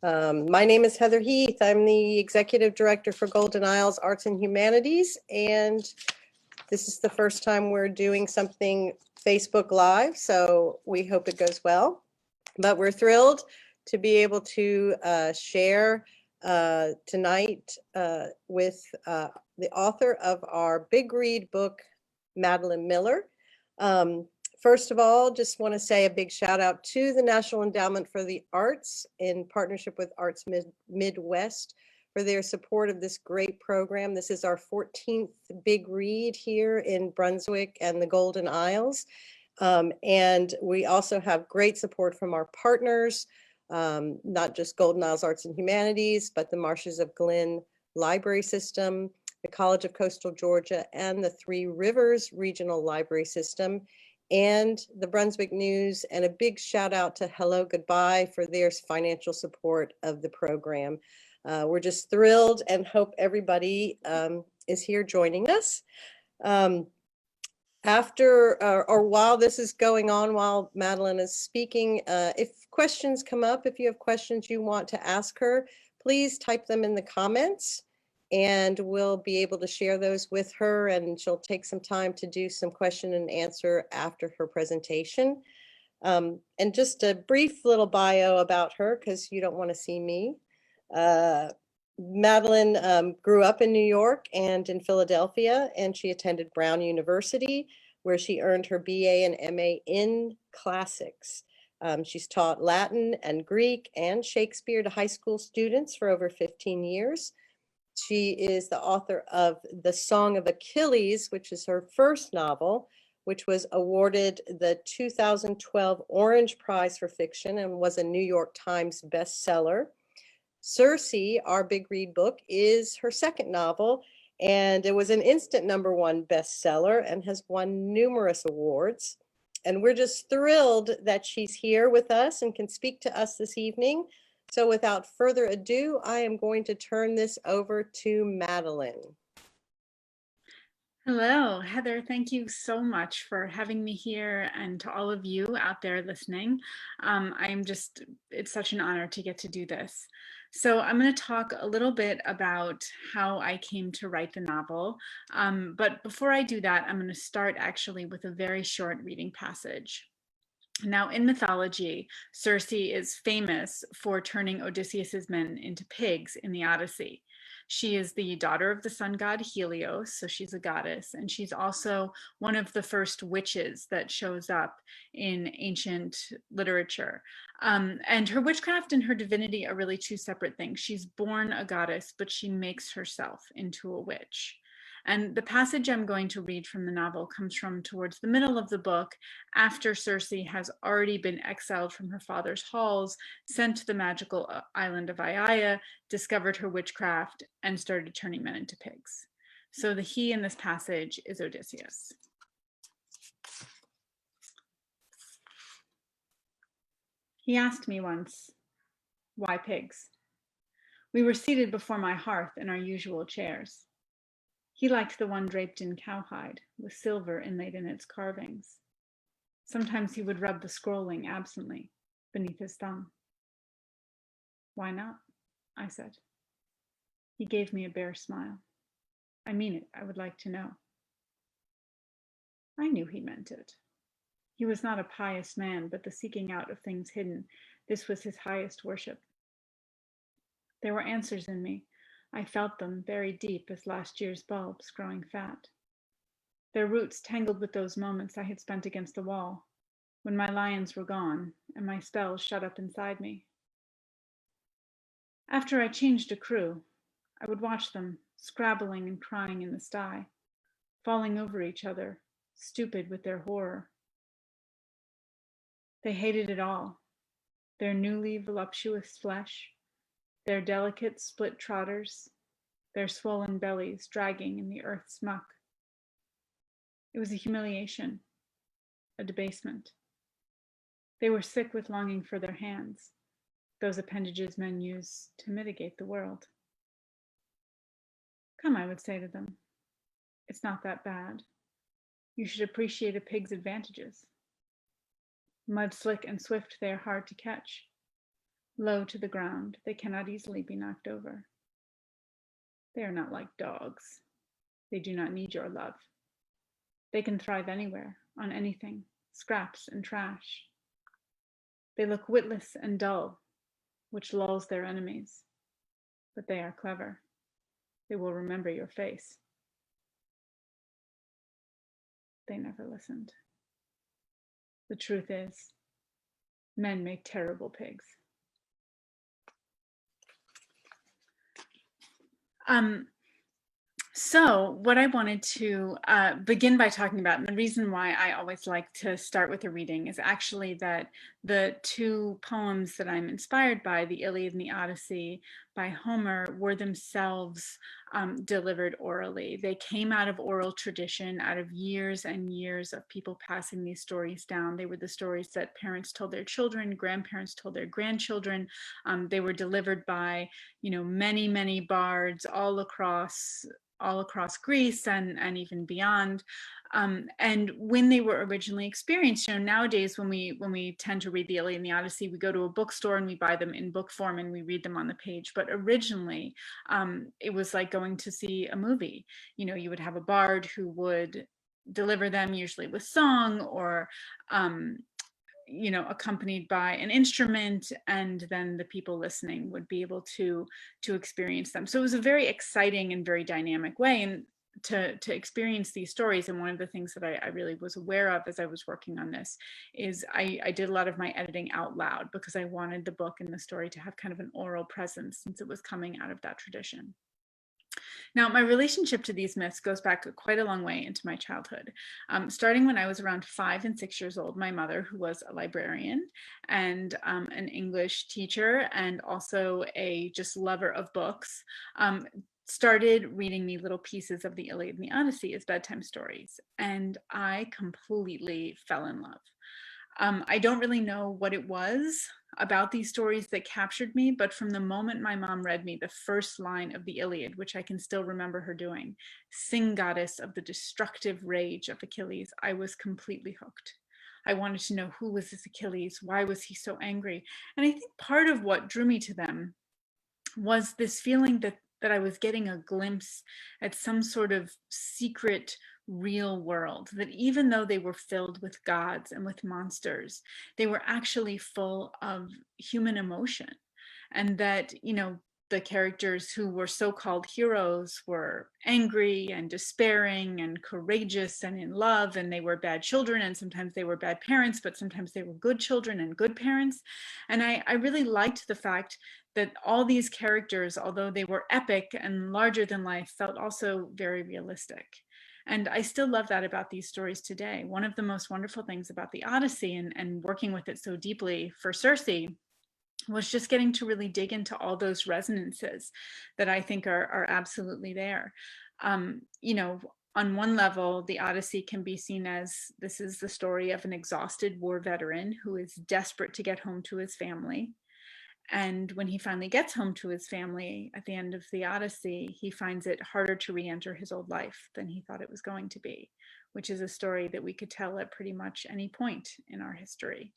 My name is Heather Heath. I'm the Executive Director for Golden Isles Arts and Humanities, and this is the first time we're doing something Facebook Live, so we hope it goes well. But we're thrilled to be able to share tonight with the author of our big read book, Madeline Miller. First of all, just want to say a big shout out to the National Endowment for the Arts in partnership with Arts Midwest for their support of this great program. This is our 14th big read here in Brunswick and the Golden Isles. And we also have great support from our partners, not just Golden Isles Arts and Humanities, but the Marshes of Glen Library System, the College of Coastal Georgia, and the Three Rivers Regional Library System, and the Brunswick News, and a big shout out to Hello Goodbye for their financial support of the program. We're just thrilled and hope everybody is here joining us. After or while this is going on, while Madeline is speaking, if questions come up, if you have questions you want to ask her, please type them in the comments and we'll be able to share those with her, and she'll take some time to do some question and answer after her presentation. And just a brief little bio about her, because you don't want to see me. Madeline grew up in New York and in Philadelphia, and she attended Brown University, where she earned her BA and MA in classics. She's taught Latin and Greek and Shakespeare to high school students for over 15 years. She is the author of The Song of Achilles, which is her first novel, which was awarded the 2012 Orange Prize for Fiction and was a New York Times bestseller. Circe, our big read book, is her second novel, and it was an instant #1 bestseller and has won numerous awards. And we're just thrilled that she's here with us and can speak to us this evening. So without further ado, I am going to turn this over to Madeline. Hello, Heather. Thank you so much for having me here, and to all of you out there listening. It's such an honor to get to do this. So I'm going to talk a little bit about how I came to write the novel. But before I do that, I'm going to start actually with a very short reading passage. Now, in mythology, Circe is famous for turning Odysseus's men into pigs in the Odyssey. She is the daughter of the sun god Helios, so she's a goddess, and she's also one of the first witches that shows up in ancient literature. And her witchcraft and her divinity are really two separate things. She's born a goddess, but she makes herself into a witch. And the passage I'm going to read from the novel comes from towards the middle of the book, after Circe has already been exiled from her father's halls, sent to the magical island of Aiaia, discovered her witchcraft, and started turning men into pigs. So the he in this passage is Odysseus. He asked me once, "Why pigs?" We were seated before my hearth in our usual chairs. He liked the one draped in cowhide, with silver inlaid in its carvings. Sometimes he would rub the scrolling absently beneath his thumb. "Why not?" I said. He gave me a bare smile. "I mean it, I would like to know." I knew he meant it. He was not a pious man, but the seeking out of things hidden, this was his highest worship. There were answers in me. I felt them buried deep as last year's bulbs growing fat. Their roots tangled with those moments I had spent against the wall, when my lions were gone and my spells shut up inside me. After I changed a crew, I would watch them scrabbling and crying in the sty, falling over each other, stupid with their horror. They hated it all, their newly voluptuous flesh, their delicate split trotters, their swollen bellies dragging in the earth's muck. It was a humiliation, a debasement. They were sick with longing for their hands, those appendages men use to mitigate the world. "Come," I would say to them, "it's not that bad. You should appreciate a pig's advantages. Mud slick and swift, they are hard to catch. Low to the ground, they cannot easily be knocked over. They are not like dogs. They do not need your love. They can thrive anywhere, on anything, scraps and trash. They look witless and dull, which lulls their enemies. But they are clever. They will remember your face. They never listened. The truth is, men make terrible pigs. So what I wanted to begin by talking about, and the reason why I always like to start with a reading, is actually that the two poems that I'm inspired by, the Iliad and the Odyssey by Homer, were themselves delivered orally. They came out of oral tradition, out of years and years of people passing these stories down. They were the stories that parents told their children, grandparents told their grandchildren. They were delivered by, many, many bards all across Greece and even beyond. And when they were originally experienced, nowadays when we tend to read the Iliad and the Odyssey, we go to a bookstore and we buy them in book form and we read them on the page. But originally, it was like going to see a movie. You would have a bard who would deliver them, usually with song or accompanied by an instrument, and then the people listening would be able to experience them. So it was a very exciting and very dynamic way and to experience these stories. And one of the things that I really was aware of as I was working on this is I did a lot of my editing out loud, because I wanted the book and the story to have kind of an oral presence, since it was coming out of that tradition. Now, my relationship to these myths goes back quite a long way into my childhood. Starting when I was around 5 and 6 years old, my mother, who was a librarian and an English teacher and also a just lover of books, started reading me little pieces of the Iliad and the Odyssey as bedtime stories, and I completely fell in love. I don't really know what it was about these stories that captured me, but from the moment my mom read me the first line of the Iliad, which I can still remember her doing, "Sing, goddess of the destructive rage of Achilles," I was completely hooked. I wanted to know, who was this Achilles? Why was he so angry? And I think part of what drew me to them was this feeling that I was getting a glimpse at some sort of secret real world, that even though they were filled with gods and with monsters, they were actually full of human emotion. And that, the characters who were so-called heroes were angry and despairing and courageous and in love, and they were bad children, and sometimes they were bad parents, but sometimes they were good children and good parents. And I really liked the fact that all these characters, although they were epic and larger than life, felt also very realistic. And I still love that about these stories today. One of the most wonderful things about the Odyssey and working with it so deeply for Circe was just getting to really dig into all those resonances that I think are absolutely there. On one level, the Odyssey can be seen as, this is the story of an exhausted war veteran who is desperate to get home to his family. And when he finally gets home to his family at the end of the Odyssey, he finds it harder to re-enter his old life than he thought it was going to be, which is a story that we could tell at pretty much any point in our history.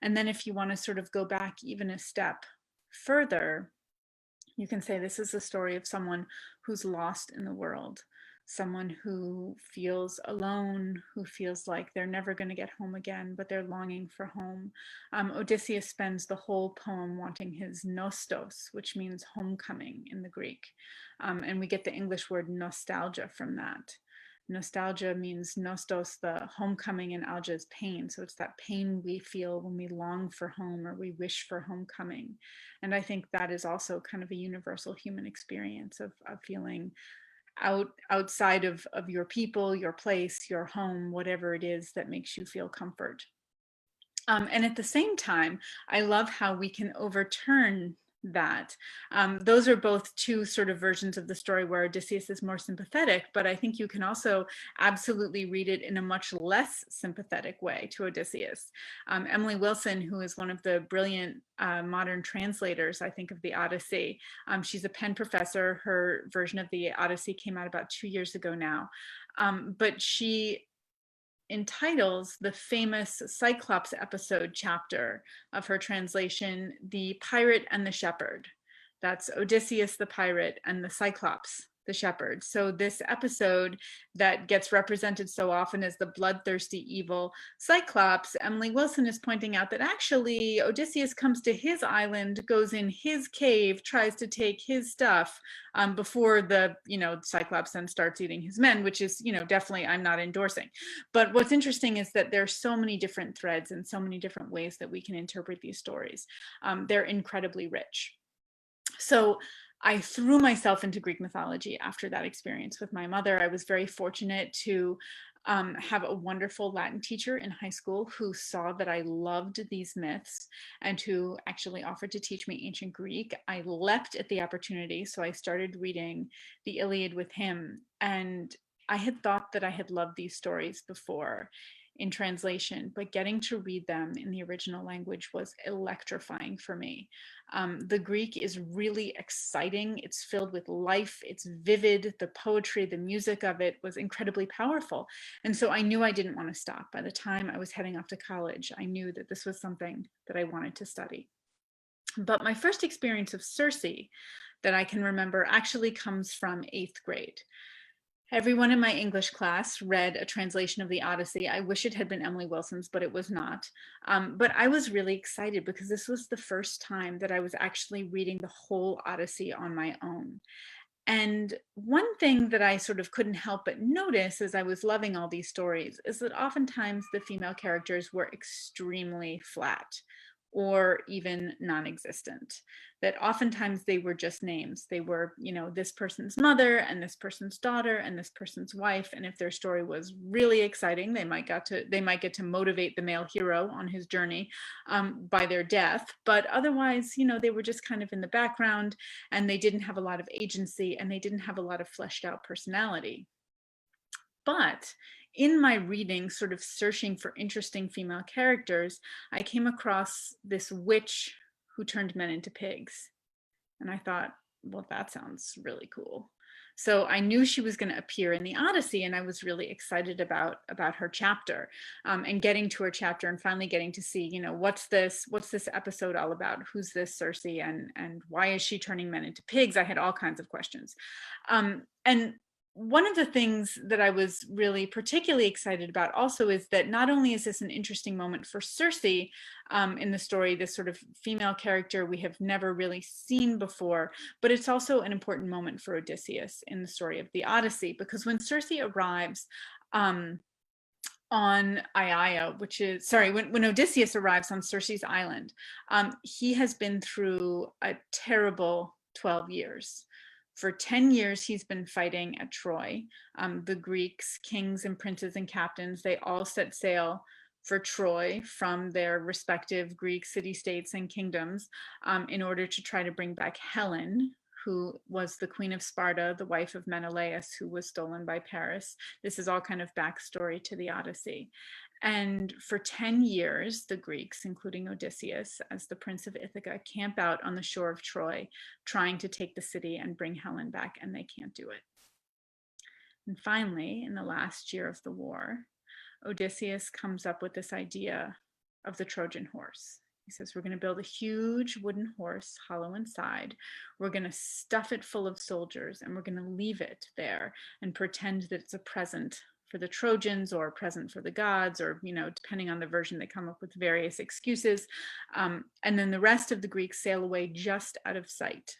And then if you want to sort of go back even a step further, you can say this is a story of someone who's lost in the world, someone who feels alone, who feels like they're never going to get home again, but they're longing for home. Odysseus spends the whole poem wanting his nostos, which means homecoming in the Greek. And we get the English word nostalgia from that. Nostalgia means nostos, the homecoming, and algia is pain. So it's that pain we feel when we long for home or we wish for homecoming. And I think that is also kind of a universal human experience of feeling outside of your people, your place, your home, whatever it is that makes you feel comfort. And at the same time, I love how we can overturn that. Those are both two sort of versions of the story where Odysseus is more sympathetic, but I think you can also absolutely read it in a much less sympathetic way to Odysseus. Emily Wilson, who is one of the brilliant modern translators, I think, of the Odyssey, she's a Penn professor. Her version of the Odyssey came out about 2 years ago now, but she entitles the famous Cyclops episode chapter of her translation, The Pirate and the Shepherd. That's Odysseus the pirate and the Cyclops the shepherd. So this episode that gets represented so often as the bloodthirsty evil Cyclops, Emily Wilson is pointing out that actually Odysseus comes to his island, goes in his cave, tries to take his stuff before the, Cyclops then starts eating his men, which is, definitely I'm not endorsing. But what's interesting is that there's so many different threads and so many different ways that we can interpret these stories. They're incredibly rich. So I threw myself into Greek mythology after that experience with my mother. I was very fortunate to have a wonderful Latin teacher in high school who saw that I loved these myths and who actually offered to teach me ancient Greek. I leapt at the opportunity, so I started reading the Iliad with him. And I had thought that I had loved these stories before in translation, but getting to read them in the original language was electrifying for me. The Greek is really exciting. It's filled with life. It's vivid. The poetry, the music of it was incredibly powerful. And so I knew I didn't want to stop. By the time I was heading off to college, I knew that this was something that I wanted to study. But my first experience of Circe that I can remember actually comes from 8th grade. Everyone in my English class read a translation of the Odyssey. I wish it had been Emily Wilson's, but it was not. But I was really excited because this was the first time that I was actually reading the whole Odyssey on my own. And one thing that I sort of couldn't help but notice as I was loving all these stories is that oftentimes the female characters were extremely flat or even non-existent, that oftentimes they were just names. They were, this person's mother and this person's daughter and this person's wife. And if their story was really exciting, they might get to motivate the male hero on his journey by their death. But otherwise, they were just kind of in the background and they didn't have a lot of agency and they didn't have a lot of fleshed out personality. But in my reading, sort of searching for interesting female characters, I came across this witch who turned men into pigs. And I thought, well, that sounds really cool. So I knew she was going to appear in the Odyssey, and I was really excited about her chapter and getting to her chapter and finally getting to see, what's this episode all about? Who's this Circe and why is she turning men into pigs? I had all kinds of questions. And one of the things that I was really particularly excited about also is that not only is this an interesting moment for Circe in the story, this sort of female character we have never really seen before, but it's also an important moment for Odysseus in the story of the Odyssey, because when Circe arrives on Aiaia, when Odysseus arrives on Circe's island, he has been through a terrible 12 years. For 10 years, he's been fighting at Troy. The Greeks, kings and princes and captains, they all set sail for Troy from their respective Greek city-states and kingdoms in order to try to bring back Helen, who was the queen of Sparta, the wife of Menelaus, who was stolen by Paris. This is all kind of backstory to the Odyssey. And for 10 years, the Greeks, including Odysseus, as the Prince of Ithaca, camp out on the shore of Troy, trying to take the city and bring Helen back, and they can't do it. And finally, in the last year of the war, Odysseus comes up with this idea of the Trojan horse. He says, we're going to build a huge wooden horse, hollow inside. We're going to stuff it full of soldiers, and we're going to leave it there and pretend that it's a present for the Trojans or a present for the gods, or, depending on the version, they come up with various excuses. And then the rest of the Greeks sail away just out of sight.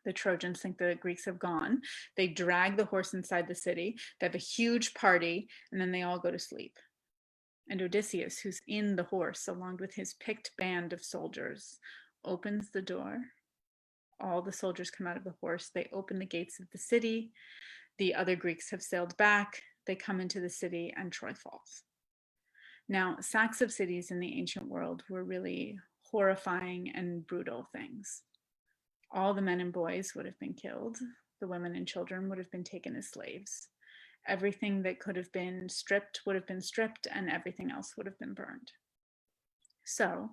The Trojans think the Greeks have gone. They drag the horse inside the city. They have a huge party, and then they all go to sleep. And Odysseus, who's in the horse, along with his picked band of soldiers, opens the door. All the soldiers come out of the horse. They open the gates of the city. The other Greeks have sailed back. They come into the city, and Troy falls. Now, sacks of cities in the ancient world were really horrifying and brutal things. All the men and boys would have been killed. The women and children would have been taken as slaves. Everything that could have been stripped would have been stripped, and everything else would have been burned. So,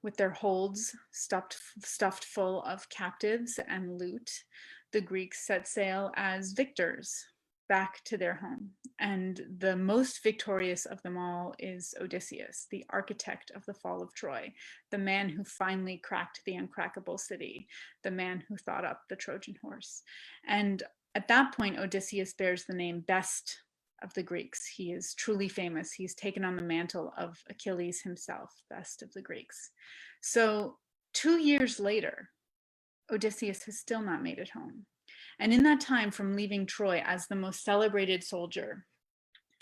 with their holds stuffed full of captives and loot, the Greeks set sail as victors, back to their home. And the most victorious of them all is Odysseus, the architect of the fall of Troy, the man who finally cracked the uncrackable city, the man who thought up the Trojan horse. And at that point, Odysseus bears the name best of the Greeks. He is truly famous. He's taken on the mantle of Achilles himself, best of the Greeks. So 2 years later, Odysseus has still not made it home. And in that time, from leaving Troy as the most celebrated soldier,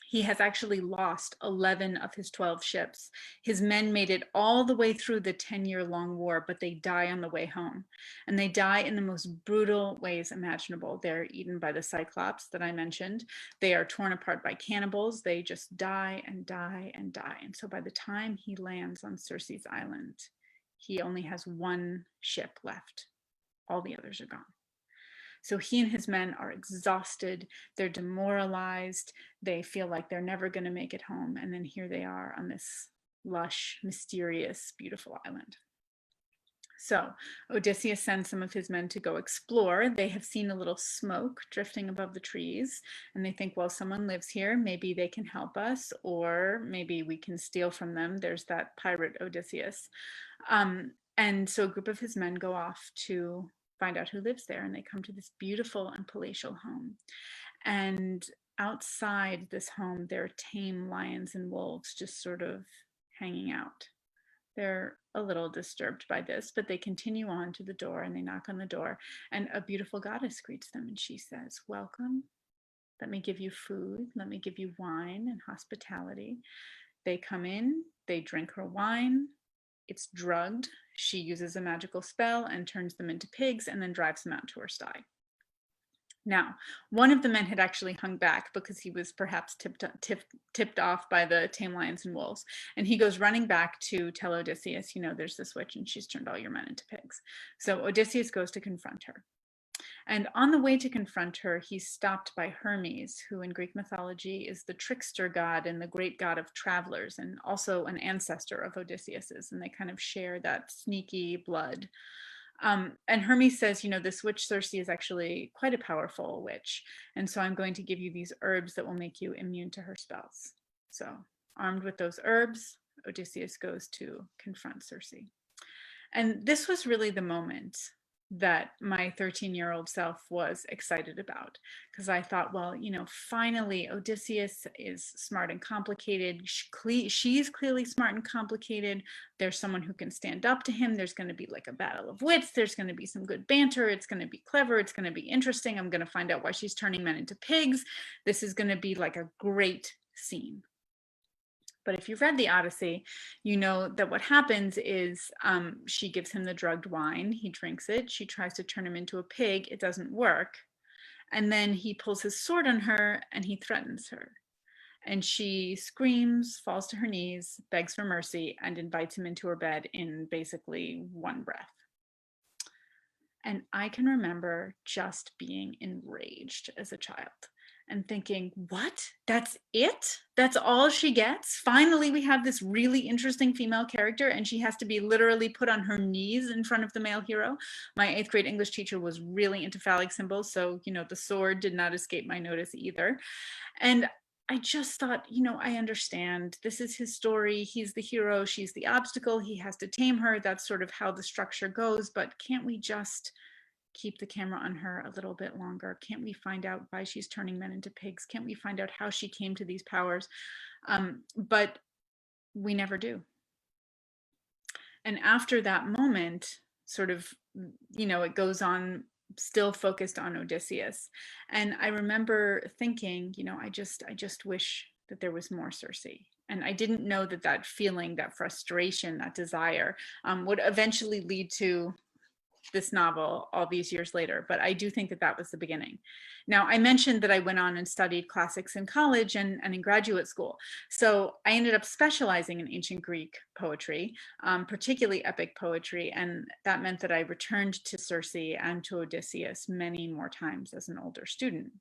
he has actually lost 11 of his 12 ships. His men made it all the way through the 10-year-long war, but they die on the way home. And they die in the most brutal ways imaginable. They're eaten by the Cyclops that I mentioned. They are torn apart by cannibals. They just die and die and die. And so by the time he lands on Circe's island, he only has one ship left. All the others are gone. So he and his men are exhausted, they're demoralized, they feel like they're never going to make it home. And then here they are on this lush, mysterious, beautiful island. So Odysseus sends some of his men to go explore. They have seen a little smoke drifting above the trees, and they think, well, someone lives here, maybe they can help us, or maybe we can steal from them. There's that pirate Odysseus. And so a group of his men go off to find out who lives there, and they come to this beautiful and palatial home. And outside this home, there are tame lions and wolves just sort of hanging out. They're a little disturbed by this, but they continue on to the door, and they knock on the door, and a beautiful goddess greets them, and she says, welcome, let me give you food, let me give you wine and hospitality. They come in, they drink her wine, it's drugged. She uses a magical spell and turns them into pigs and then drives them out to her sty. Now, one of the men had actually hung back because he was perhaps tipped off by the tame lions and wolves. And he goes running back to tell Odysseus, you know, there's this witch and she's turned all your men into pigs. So Odysseus goes to confront her. And on the way to confront her, he's stopped by Hermes, who in Greek mythology is the trickster god and the great god of travelers, and also an ancestor of Odysseus's, and they kind of share that sneaky blood. And Hermes says, you know, this witch Circe is actually quite a powerful witch, and so I'm going to give you these herbs that will make you immune to her spells. So armed with those herbs, Odysseus goes to confront Circe. And this was really the moment that my 13-year-old self was excited about, because I thought, well, you know, finally Odysseus is smart and complicated. She's clearly smart and complicated. There's someone who can stand up to him. There's going to be like a battle of wits. There's going to be some good banter. It's going to be clever. It's going to be interesting. I'm going to find out why she's turning men into pigs. This is going to be like a great scene. But if you've read the Odyssey, you know that what happens is she gives him the drugged wine. He drinks it. She tries to turn him into a pig. It doesn't work. And then he pulls his sword on her and he threatens her. And she screams, falls to her knees, begs for mercy, and invites him into her bed in basically one breath. And I can remember just being enraged as a child and thinking, what? That's it? That's all she gets? Finally, we have this really interesting female character and she has to be literally put on her knees in front of the male hero. My 8th grade English teacher was really into phallic symbols, so, you know, the sword did not escape my notice either. And I just thought, you know, I understand. This is his story. He's the hero. She's the obstacle. He has to tame her. That's sort of how the structure goes. But can't we just keep the camera on her a little bit longer? Can't we find out why she's turning men into pigs? Can't we find out how she came to these powers? But we never do. And after that moment, sort of, you know, it goes on still focused on Odysseus. And I remember thinking, you know, I just wish that there was more Circe. And I didn't know that that feeling, that frustration, that desire would eventually lead to this novel all these years later, but I do think that that was the beginning. Now, I mentioned that I went on and studied classics in college and in graduate school. So I ended up specializing in ancient Greek poetry, particularly epic poetry, and that meant that I returned to Circe and to Odysseus many more times as an older student.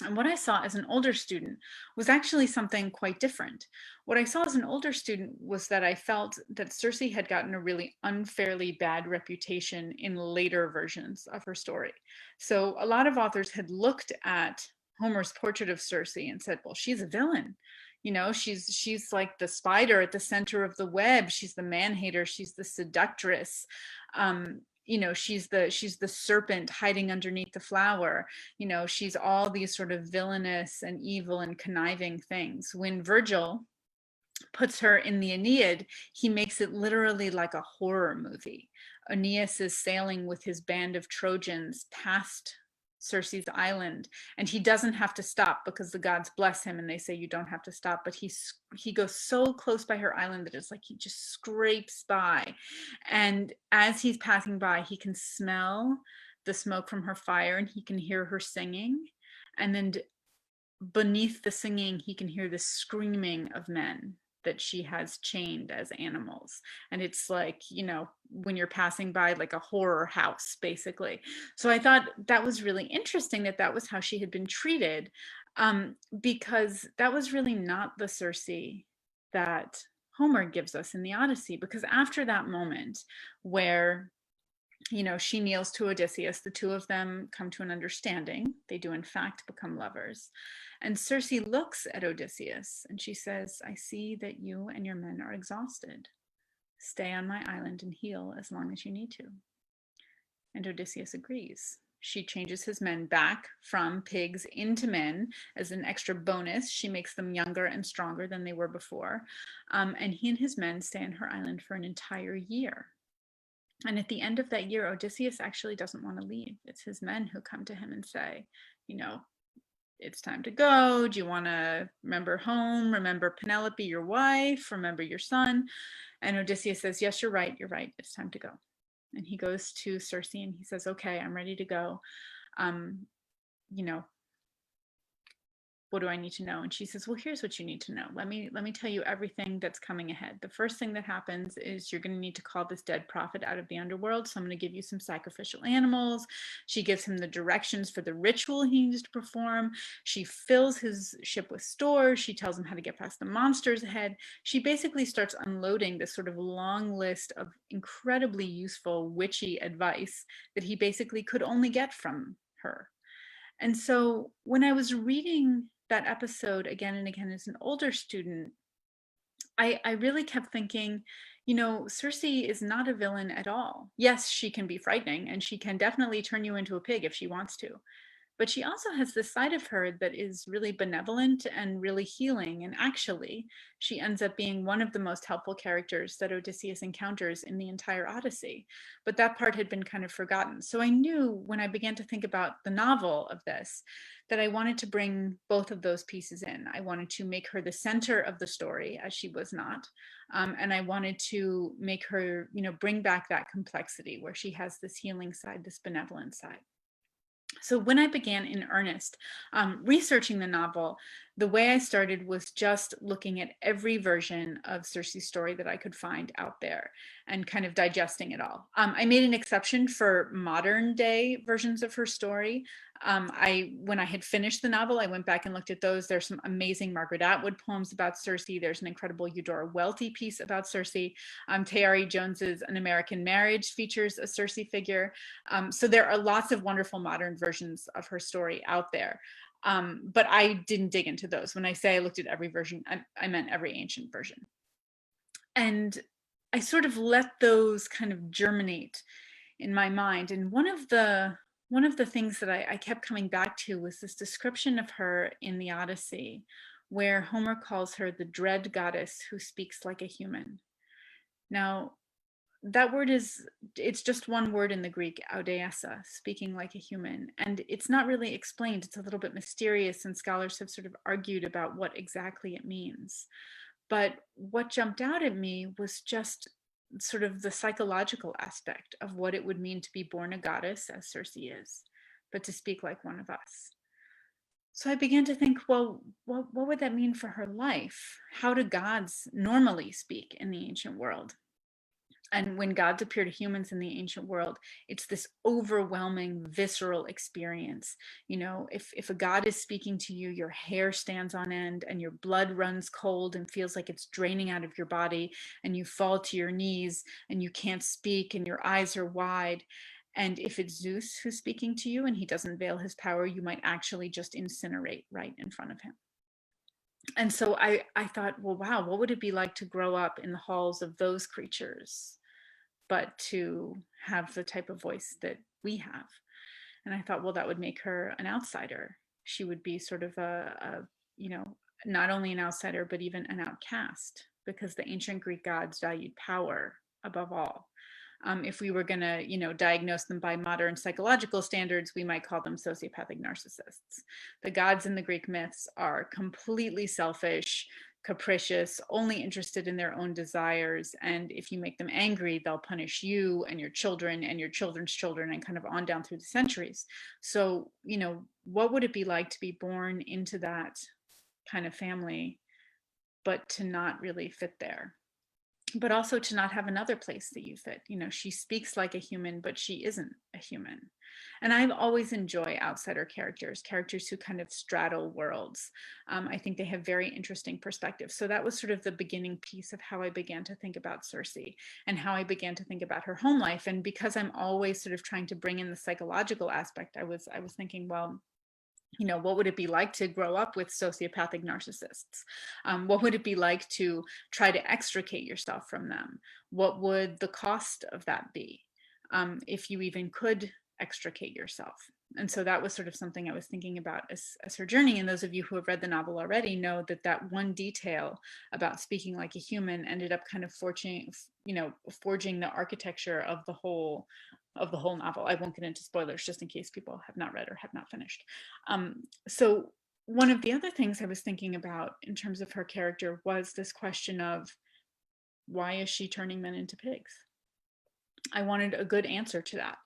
And what I saw as an older student was actually something quite different. What I saw as an older student was that I felt that Circe had gotten a really unfairly bad reputation in later versions of her story. So a lot of authors had looked at Homer's portrait of Circe and said, well, she's a villain. You know, she's like the spider at the center of the web. She's the man-hater. She's the seductress. You know, she's the serpent hiding underneath the flower. You know, she's all these sort of villainous and evil and conniving things. When Virgil puts her in the Aeneid, he makes it literally like a horror movie. Aeneas is sailing with his band of Trojans past Circe's island, and he doesn't have to stop because the gods bless him and they say you don't have to stop, but he goes so close by her island that it's like he just scrapes by, and as he's passing by he can smell the smoke from her fire and he can hear her singing, and then beneath the singing he can hear the screaming of men that she has chained as animals. And it's like, you know, when you're passing by like a horror house, basically. So I thought that was really interesting that that was how she had been treated, because that was really not the Circe that Homer gives us in the Odyssey. Because after that moment where, you know, she kneels to Odysseus, the two of them come to an understanding. They do in fact become lovers. And Circe looks at Odysseus and she says, I see that you and your men are exhausted. Stay on my island and heal as long as you need to. And Odysseus agrees. She changes his men back from pigs into men as an extra bonus. She makes them younger and stronger than they were before. And he and his men stay on her island for an entire year. And at the end of that year, Odysseus actually doesn't want to leave. It's his men who come to him and say, you know, it's time to go. Do you want to remember home? Remember Penelope, your wife? Remember your son? And Odysseus says, yes, you're right. You're right. It's time to go. And he goes to Circe and he says, okay, I'm ready to go. You know, what do I need to know? And she says, well, here's what you need to know. Let me tell you everything that's coming ahead. The first thing that happens is you're going to need to call this dead prophet out of the underworld. So I'm going to give you some sacrificial animals. She gives him the directions for the ritual he needs to perform. She fills his ship with stores. She tells him how to get past the monsters ahead. She basically starts unloading this sort of long list of incredibly useful witchy advice that he basically could only get from her. And so when I was reading that episode again and again as an older student, I really kept thinking, you know, Circe is not a villain at all. Yes, she can be frightening and she can definitely turn you into a pig if she wants to. But she also has this side of her that is really benevolent and really healing. And actually, she ends up being one of the most helpful characters that Odysseus encounters in the entire Odyssey. But that part had been kind of forgotten. So I knew when I began to think about the novel of this, that I wanted to bring both of those pieces in. I wanted to make her the center of the story, as she was not. And I wanted to make her, you know, bring back that complexity where she has this healing side, this benevolent side. So when I began in earnest researching the novel, the way I started was just looking at every version of Circe's story that I could find out there and kind of digesting it all. I made an exception for modern day versions of her story. When I had finished the novel, I went back and looked at those. There's some amazing Margaret Atwood poems about Circe. There's an incredible Eudora Welty piece about Circe. Tayari Jones's An American Marriage features a Circe figure. So there are lots of wonderful modern versions of her story out there. But I didn't dig into those. When I say I looked at every version, I meant every ancient version. And I sort of let those kind of germinate in my mind. And one of the things that I kept coming back to was this description of her in the Odyssey, where Homer calls her the dread goddess who speaks like a human. Now, that word it's just one word in the Greek, audeasa, speaking like a human. And it's not really explained. It's a little bit mysterious, and scholars have sort of argued about what exactly it means. But what jumped out at me was just sort of the psychological aspect of what it would mean to be born a goddess, as Circe is, but to speak like one of us. So I began to think, well, what would that mean for her life? How do gods normally speak in the ancient world? And when gods appear to humans in the ancient world, it's this overwhelming, visceral experience. You know, if a god is speaking to you, your hair stands on end and your blood runs cold and feels like it's draining out of your body, and you fall to your knees and you can't speak and your eyes are wide. And if it's Zeus who's speaking to you and he doesn't veil his power, you might actually just incinerate right in front of him. And so I thought, well, wow, what would it be like to grow up in the halls of those creatures, but to have the type of voice that we have? And I thought, well, that would make her an outsider. She would be sort of you know, not only an outsider, but even an outcast, because the ancient Greek gods valued power above all. If we were going to, you know, diagnose them by modern psychological standards, we might call them sociopathic narcissists. The gods in the Greek myths are completely selfish, capricious, only interested in their own desires. And if you make them angry, they'll punish you and your children and your children's children, and kind of on down through the centuries. So, you know, what would it be like to be born into that kind of family, but to not really fit there? But also to not have another place that you fit. You know, she speaks like a human, but she isn't a human. And I've always enjoyed outsider characters, characters who kind of straddle worlds. I think they have very interesting perspectives. So that was sort of the beginning piece of how I began to think about Circe and how I began to think about her home life. And because I'm always sort of trying to bring in the psychological aspect, I was thinking, well, you know, what would it be like to grow up with sociopathic narcissists? What would it be like to try to extricate yourself from them? What would the cost of that be, if you even could extricate yourself? And so that was sort of something I was thinking about as her journey. And those of you who have read the novel already know that that one detail about speaking like a human ended up kind of forging the architecture of the whole novel. I won't get into spoilers just in case people have not read or have not finished. So one of the other things I was thinking about in terms of her character was this question of, why is she turning men into pigs? I wanted a good answer to that.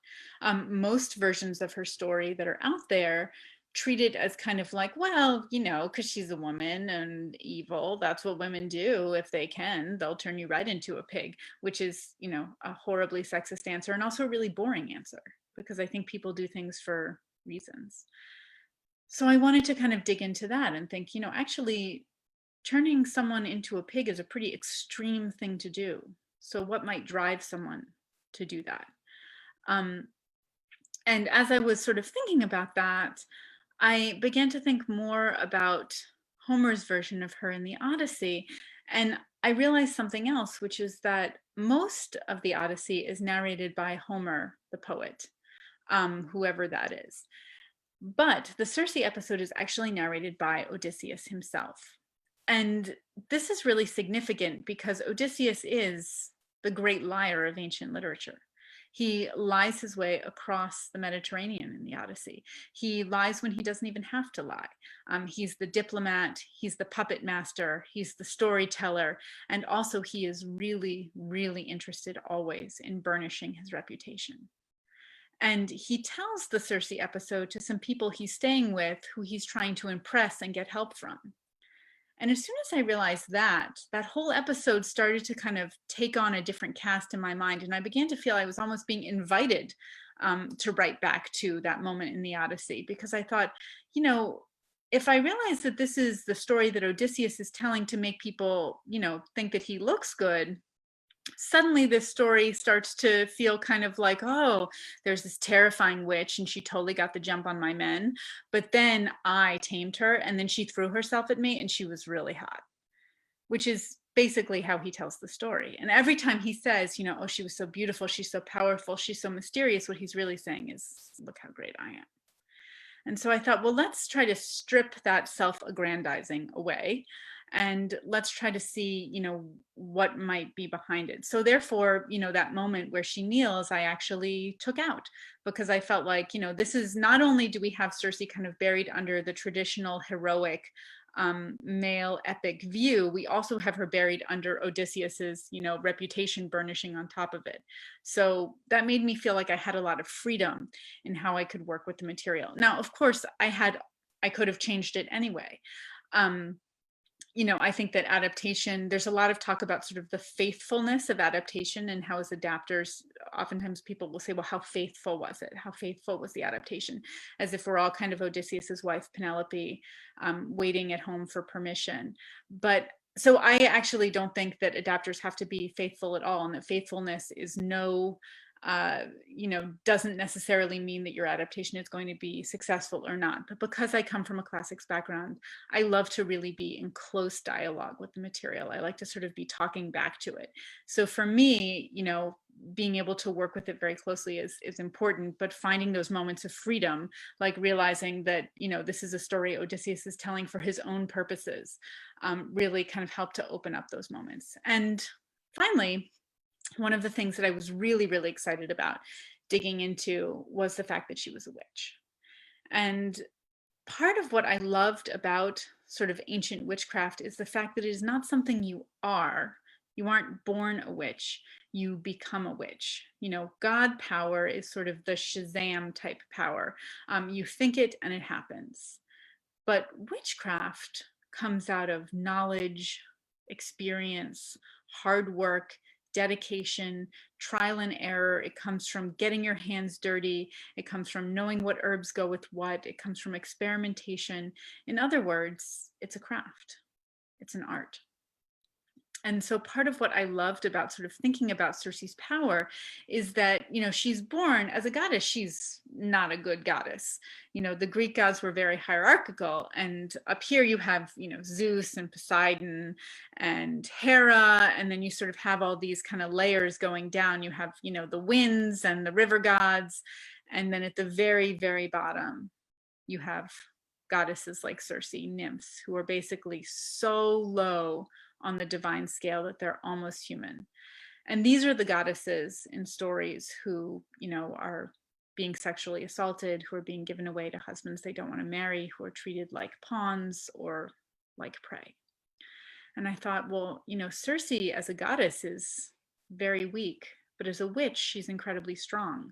Most versions of her story that are out there treat it as kind of like, well, you know, because she's a woman and evil, that's what women do. If they can, they'll turn you right into a pig, which is, you know, a horribly sexist answer, and also a really boring answer, because I think people do things for reasons. So I wanted to kind of dig into that and think, you know, actually turning someone into a pig is a pretty extreme thing to do. So what might drive someone to do that? And as I was sort of thinking about that, I began to think more about Homer's version of her in the Odyssey. And I realized something else, which is that most of the Odyssey is narrated by Homer, the poet, whoever that is. But the Circe episode is actually narrated by Odysseus himself. And this is really significant because Odysseus is the great liar of ancient literature. He lies his way across the Mediterranean in the Odyssey. He lies when he doesn't even have to lie. He's the diplomat, he's the puppet master, he's the storyteller, and also he is really, really interested always in burnishing his reputation. And he tells the Circe episode to some people he's staying with who he's trying to impress and get help from. And as soon as I realized that, that whole episode started to kind of take on a different cast in my mind. And I began to feel I was almost being invited to write back to that moment in the Odyssey, because I thought, you know, if I realize that this is the story that Odysseus is telling to make people, you know, think that he looks good, suddenly this story starts to feel kind of like, oh, there's this terrifying witch and she totally got the jump on my men, but then I tamed her and then she threw herself at me and she was really hot, which is basically how he tells the story. And every time he says, you know, oh, she was so beautiful, she's so powerful, she's so mysterious, what he's really saying is, look how great I am. And so I thought, well, let's try to strip that self-aggrandizing away, and let's try to see, you know, what might be behind it. So therefore, you know, that moment where she kneels, I actually took out, because I felt like, you know, this is not only do we have Circe kind of buried under the traditional heroic male epic view, we also have her buried under Odysseus's, you know, reputation burnishing on top of it. So that made me feel like I had a lot of freedom in how I could work with the material. Now, of course, I could have changed it anyway. You know, I think that adaptation, there's a lot of talk about sort of the faithfulness of adaptation, and how as adapters, oftentimes people will say, well, how faithful was it? How faithful was the adaptation? As if we're all kind of Odysseus's wife, Penelope, waiting at home for permission. But so I actually don't think that adapters have to be faithful at all, and that faithfulness is no doesn't necessarily mean that your adaptation is going to be successful or not. But because I come from a classics background, I love to really be in close dialogue with the material. I like to sort of be talking back to it. So for me, being able to work with it very closely is important, but finding those moments of freedom, like realizing that, this is a story Odysseus is telling for his own purposes, really kind of helped to open up those moments. And finally, one of the things that I was really, really excited about digging into was the fact that she was a witch. And part of what I loved about sort of ancient witchcraft is the fact that it is not something you are. You aren't born a witch, you become a witch. God power is sort of the Shazam type power. You think it and it happens. But witchcraft comes out of knowledge, experience, hard work, dedication, trial and error. It comes from getting your hands dirty. It comes from knowing what herbs go with what. It comes from experimentation. In other words, it's a craft. It's an art. And so part of what I loved about sort of thinking about Circe's power is that, she's born as a goddess. She's not a good goddess. The Greek gods were very hierarchical. And up here you have, Zeus and Poseidon and Hera. And then you sort of have all these kind of layers going down. You have, the winds and the river gods. And then at the very, very bottom, you have goddesses like Circe, nymphs, who are basically so low on the divine scale that they're almost human. And these are the goddesses in stories who, are being sexually assaulted, who are being given away to husbands they don't want to marry, who are treated like pawns or like prey. And I thought, well, Circe as a goddess is very weak, but as a witch, she's incredibly strong.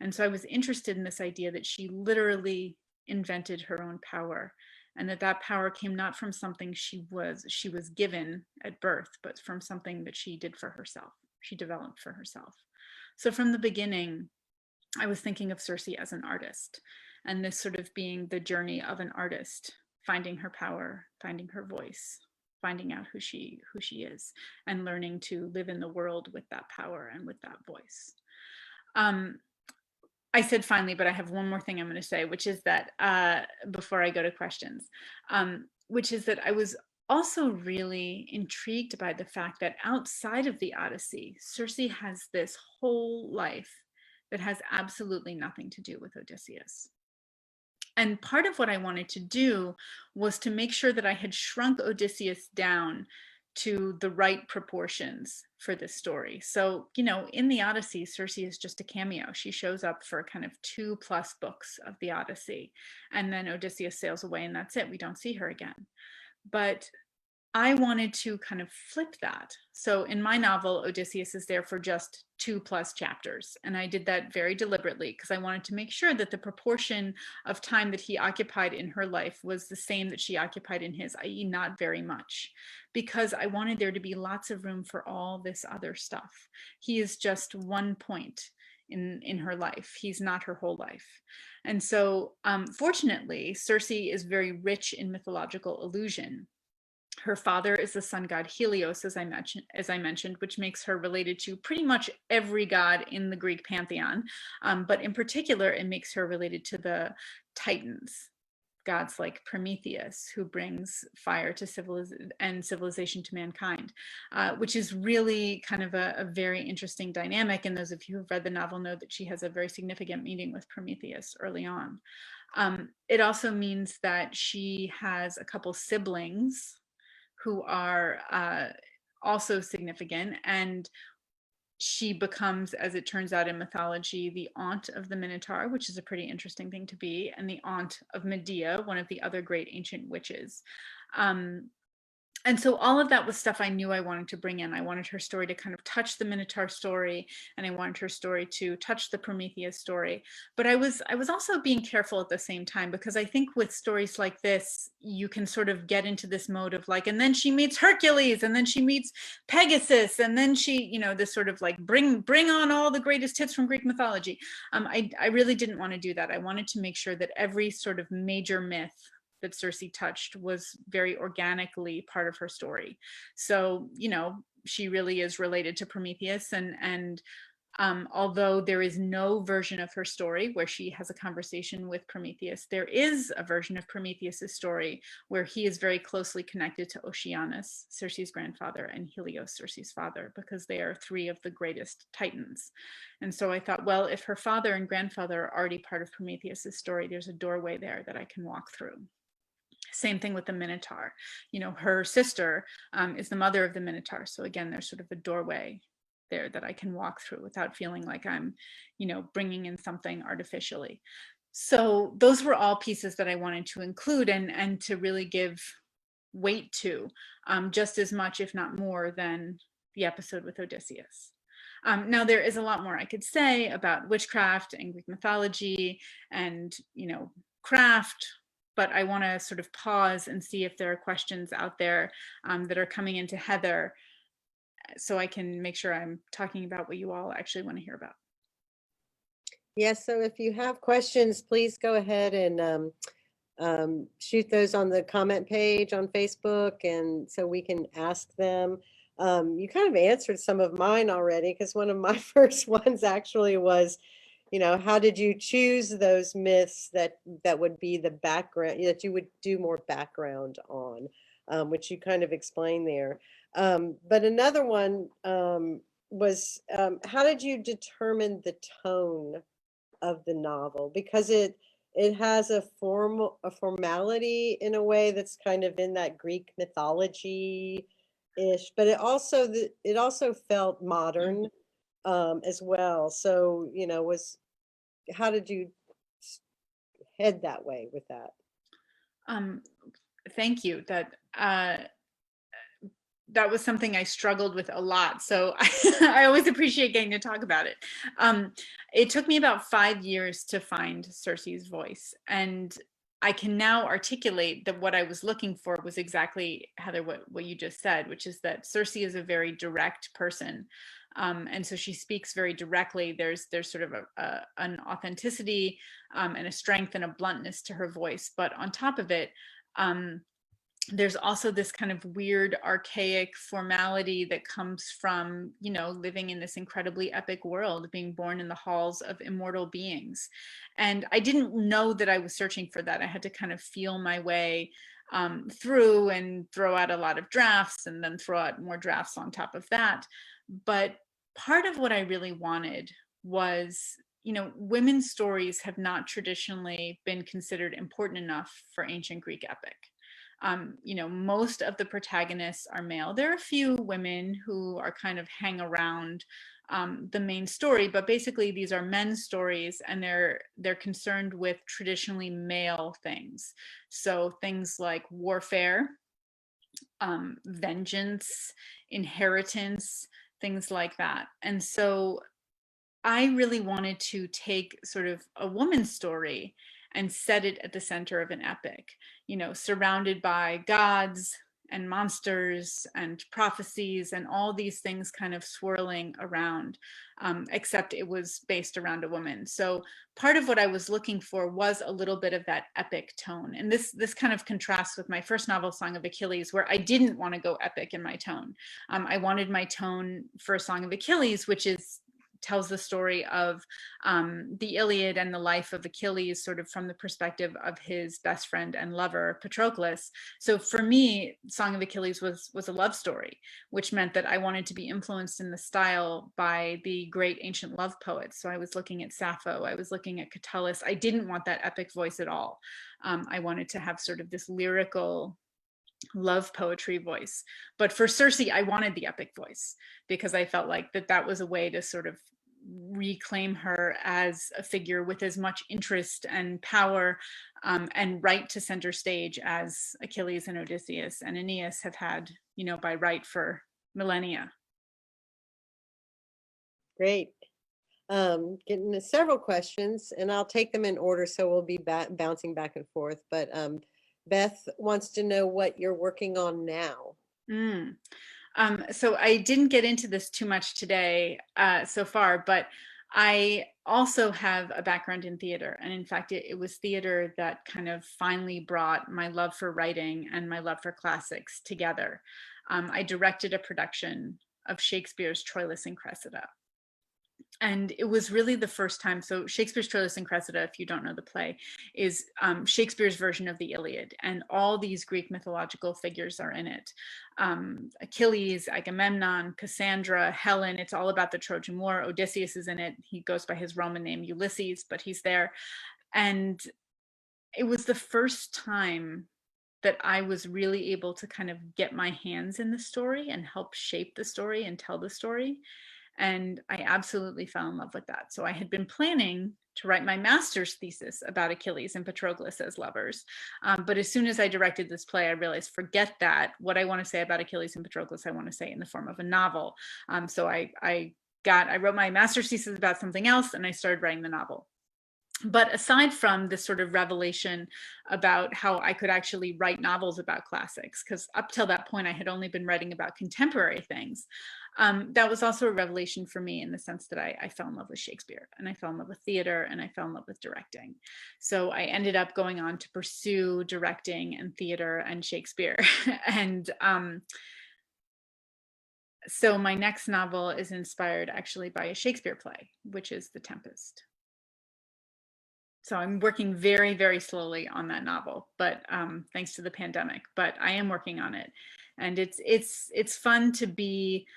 And so I was interested in this idea that she literally invented her own power, and that power came not from something she was given at birth, but from something that she did for herself. She developed for herself. So from the beginning, I was thinking of Circe as an artist, and this sort of being the journey of an artist, finding her power, finding her voice, finding out who she is, and learning to live in the world with that power and with that voice. I said finally, but I have one more thing I'm going to say, which is that before I go to questions, which is that I was also really intrigued by the fact that outside of the Odyssey, Circe has this whole life that has absolutely nothing to do with Odysseus. And part of what I wanted to do was to make sure that I had shrunk Odysseus down to the right proportions for this story. So, in the Odyssey, Circe is just a cameo. She shows up for kind of 2+ books of the Odyssey, and then Odysseus sails away and that's it. We don't see her again. But I wanted to kind of flip that. So in my novel, Odysseus is there for just 2+ chapters. And I did that very deliberately because I wanted to make sure that the proportion of time that he occupied in her life was the same that she occupied in his, i.e. not very much, because I wanted there to be lots of room for all this other stuff. He is just one point in her life. He's not her whole life. And so fortunately, Circe is very rich in mythological allusion. Her father is the sun god Helios, as I mentioned, which makes her related to pretty much every god in the Greek pantheon. But in particular, it makes her related to the Titans, gods like Prometheus, who brings fire to civilization to mankind, which is really kind of a very interesting dynamic. And those of you who've read the novel know that she has a very significant meeting with Prometheus early on. It also means that she has a couple siblings who are also significant, and she becomes, as it turns out in mythology, the aunt of the Minotaur, which is a pretty interesting thing to be, and the aunt of Medea, one of the other great ancient witches. And so all of that was stuff I knew I wanted to bring in. I wanted her story to kind of touch the Minotaur story, and I wanted her story to touch the Prometheus story. But I was also being careful at the same time, because I think with stories like this, you can sort of get into this mode of like, and then she meets Hercules, and then she meets Pegasus, and then she, this sort of like bring on all the greatest hits from Greek mythology. I really didn't want to do that. I wanted to make sure that every sort of major myth that Circe touched was very organically part of her story. So, she really is related to Prometheus, and Although there is no version of her story where she has a conversation with Prometheus, there is a version of Prometheus's story where he is very closely connected to Oceanus, Circe's grandfather, and Helios, Circe's father, because they are three of the greatest Titans. And so I thought, well, if her father and grandfather are already part of Prometheus's story, there's a doorway there that I can walk through. Same thing with the Minotaur. You know, her sister is the mother of the Minotaur. So again, there's sort of a doorway there that I can walk through without feeling like I'm, you know, bringing in something artificially. So those were all pieces that I wanted to include and to really give weight to, just as much, if not more, than the episode with Odysseus. Now there is a lot more I could say about witchcraft and Greek mythology and, you know, craft, but I want to sort of pause and see if there are questions out there that are coming into Heather, so I can make sure I'm talking about what you all actually want to hear about. Yes, so if you have questions, please go ahead and shoot those on the comment page on Facebook, and so we can ask them. You kind of answered some of mine already, because one of my first ones actually was, you know, how did you choose those myths that would be the background, that you would do more background on, which you kind of explained there. But another one was, how did you determine the tone of the novel? Because it has a formality in a way that's kind of in that Greek mythology ish, but it also felt modern as well. So, you know, how did you head that way with that? Thank you. That was something I struggled with a lot. So I always appreciate getting to talk about it. It took me about 5 years to find Circe's voice. And I can now articulate that what I was looking for was exactly, Heather, what you just said, which is that Circe is a very direct person. And so she speaks very directly. There's sort of an authenticity and a strength and a bluntness to her voice. But on top of it, there's also this kind of weird archaic formality that comes from, you know, living in this incredibly epic world, being born in the halls of immortal beings. And I didn't know that I was searching for that. I had to kind of feel my way through and throw out a lot of drafts and then throw out more drafts on top of that. But part of what I really wanted was, you know, women's stories have not traditionally been considered important enough for ancient Greek epic. You know, most of the protagonists are male. There are a few women who are kind of hang around the main story, but basically these are men's stories, and they're concerned with traditionally male things. So things like warfare, vengeance, inheritance, things like that. And so I really wanted to take sort of a woman's story and set it at the center of an epic, you know, surrounded by gods and monsters and prophecies and all these things kind of swirling around, except it was based around a woman. So part of what I was looking for was a little bit of that epic tone. And this kind of contrasts with my first novel, Song of Achilles, where I didn't want to go epic in my tone. I wanted my tone for Song of Achilles, which tells the story of the Iliad and the life of Achilles, sort of from the perspective of his best friend and lover, Patroclus. So for me, Song of Achilles was a love story, which meant that I wanted to be influenced in the style by the great ancient love poets. So I was looking at Sappho, I was looking at Catullus. I didn't want that epic voice at all. I wanted to have sort of this lyrical love poetry voice. But for Circe, I wanted the epic voice because I felt like that was a way to sort of reclaim her as a figure with as much interest and power and right to center stage as Achilles and Odysseus and Aeneas have had, you know, by right for millennia. Great. Getting several questions, and I'll take them in order, so we'll be bouncing back and forth. But Beth wants to know what you're working on now. So I didn't get into this too much today so far, but I also have a background in theater. And in fact, it was theater that kind of finally brought my love for writing and my love for classics together. I directed a production of Shakespeare's Troilus and Cressida. And it was really the first time. So Shakespeare's Troilus and Cressida, if you don't know the play, is Shakespeare's version of the Iliad. And all these Greek mythological figures are in it. Achilles, Agamemnon, Cassandra, Helen. It's all about the Trojan War. Odysseus is in it. He goes by his Roman name, Ulysses, but he's there. And it was the first time that I was really able to kind of get my hands in the story and help shape the story and tell the story. And I absolutely fell in love with that. So I had been planning to write my master's thesis about Achilles and Patroclus as lovers. But as soon as I directed this play, I realized, forget that. What I want to say about Achilles and Patroclus, I want to say in the form of a novel. So I wrote my master's thesis about something else, and I started writing the novel. But aside from this sort of revelation about how I could actually write novels about classics, because up till that point I had only been writing about contemporary things, that was also a revelation for me in the sense that I fell in love with Shakespeare, and I fell in love with theater, and I fell in love with directing. So I ended up going on to pursue directing and theater and Shakespeare. And so my next novel is inspired actually by a Shakespeare play, which is The Tempest. So I'm working very, very slowly on that novel, but thanks to the pandemic, but I am working on it. And it's fun to be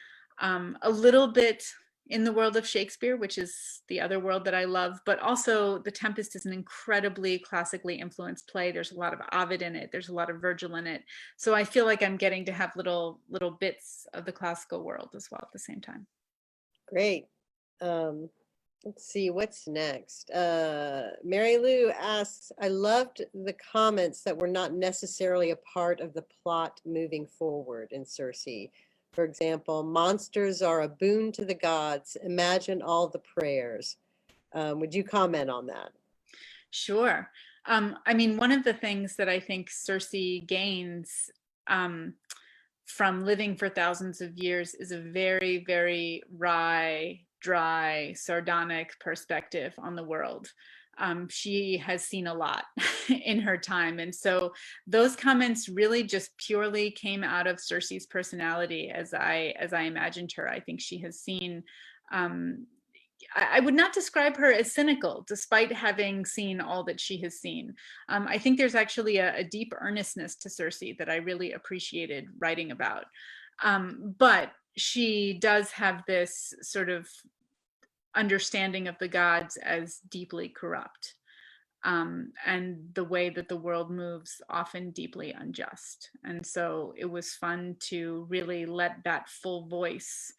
a little bit in the world of Shakespeare, which is the other world that I love, but also The Tempest is an incredibly classically influenced play. There's a lot of Ovid in it. There's a lot of Virgil in it. So I feel like I'm getting to have little bits of the classical world as well at the same time. Great. Let's see, what's next? Mary Lou asks, I loved the comments that were not necessarily a part of the plot moving forward in Circe. For example, monsters are a boon to the gods. Imagine all the prayers. Would you comment on that? Sure. I mean, one of the things that I think Circe gains from living for thousands of years is a very, very wry, dry, sardonic perspective on the world. She has seen a lot in her time. And so those comments really just purely came out of Circe's personality as I imagined her. I think she has seen, I would not describe her as cynical, despite having seen all that she has seen. I think there's actually a deep earnestness to Circe that I really appreciated writing about. But she does have this sort of understanding of the gods as deeply corrupt, and the way that the world moves often deeply unjust. And so it was fun to really let that full voice,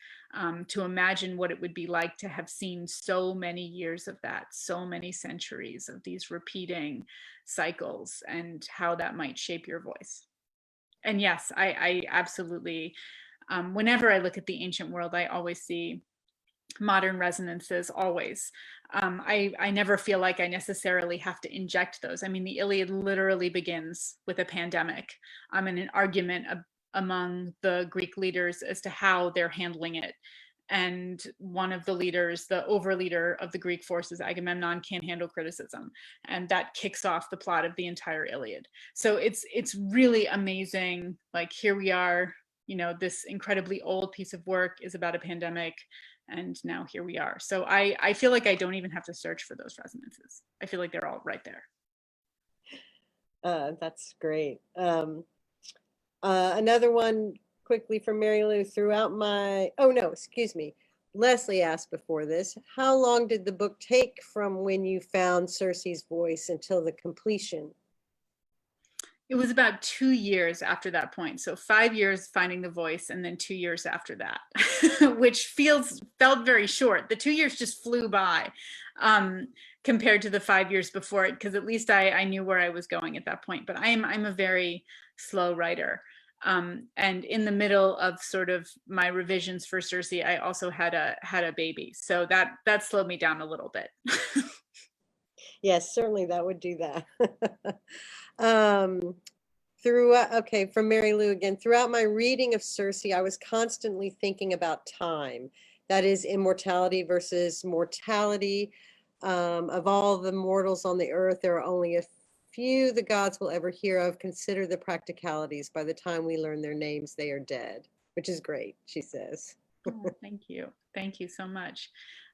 to imagine what it would be like to have seen so many years of that, so many centuries of these repeating cycles, and how that might shape your voice. And yes, I absolutely, whenever I look at the ancient world, I always see modern resonances, always. I never feel like I necessarily have to inject those. I mean, the Iliad literally begins with a pandemic, and an argument among the Greek leaders as to how they're handling it. And one of the leaders, the overleader of the Greek forces, Agamemnon, can't handle criticism, and that kicks off the plot of the entire Iliad. So it's really amazing. Like, here we are, you know, this incredibly old piece of work is about a pandemic, and now here we are. So I feel like I don't even have to search for those resonances. I feel like they're all right there. That's great. Another one quickly from Mary Lou. Leslie asked before this, how long did the book take from when you found Circe's voice until the completion? It was about 2 years after that point. So 5 years finding the voice, and then 2 years after that, which felt very short. The 2 years just flew by, compared to the 5 years before it, because at least I knew where I was going at that point. But I'm a very slow writer. And in the middle of sort of my revisions for Circe, I also had a baby. So that slowed me down a little bit. Yes, certainly that would do that. From Mary Lou again, throughout my reading of Circe, I was constantly thinking about time. That is immortality versus mortality. Of all the mortals on the earth, there are only a few the gods will ever hear of. Consider the practicalities. By the time we learn their names, they are dead, which is great, she says. Oh, thank you. Thank you so much.